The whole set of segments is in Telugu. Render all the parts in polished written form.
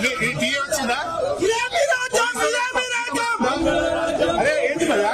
వచ్చిందా? అరే ఏంటి భయ్యా?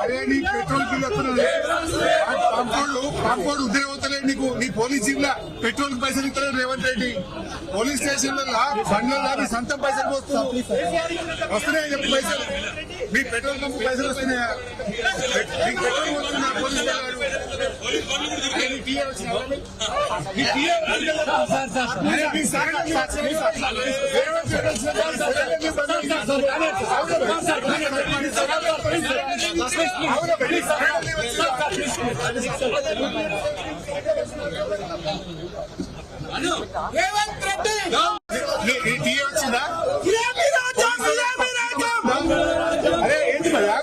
అరే నీ పెట్రోల్ బిల్ వస్తున్నది కాంపౌండ్ ఉద్యోగం అవుతలేదు నీకు. నీ పోలీస్ జీప్ లా పెట్రోల్ పైసలు ఇస్తలేదు రేవంత్ రెడ్డి. పోలీస్ స్టేషన్ బండ్లలో నీ సొంతం పైసలు వస్తున్నాయి చెప్పి పైసలు. మీ పెట్రోల్ పంపు పైసలు వస్తున్నాయా? మీకు పెట్రోల్ వస్తున్నా పోలీస్ రేవంత్ రెడ్డి వచ్చిందా? అరే ఏంటి భయ్యా?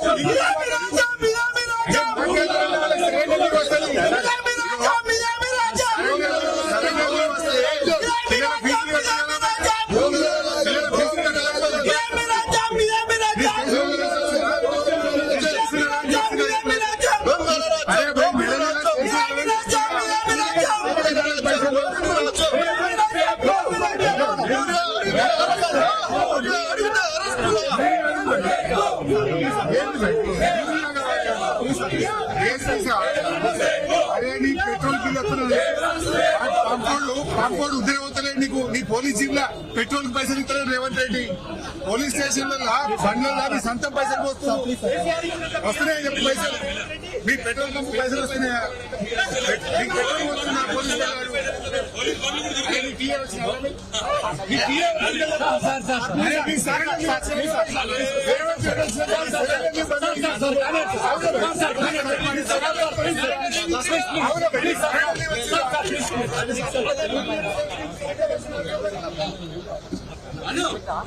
అరే నీ పెట్రోల్ బిల్ వస్తున్నది కాంపౌండ్ ఉద్యోగం అవుతలేదు నీకు. నీ పోలీస్ జీప్ లా పెట్రోల్ పైసలు ఇస్తలేదు రేవంత్ రెడ్డి. పోలీస్ స్టేషన్ బండ్లలో నీ సొంతం పైసలు వస్తున్నాయి చెప్పి పైసలు. మీ పెట్రోల్ పంపు పైసలు వస్తున్నాయా? మీకు పెట్రోల్ వస్తున్నా పోలీస్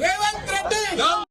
రేవంత్ రెడ్డి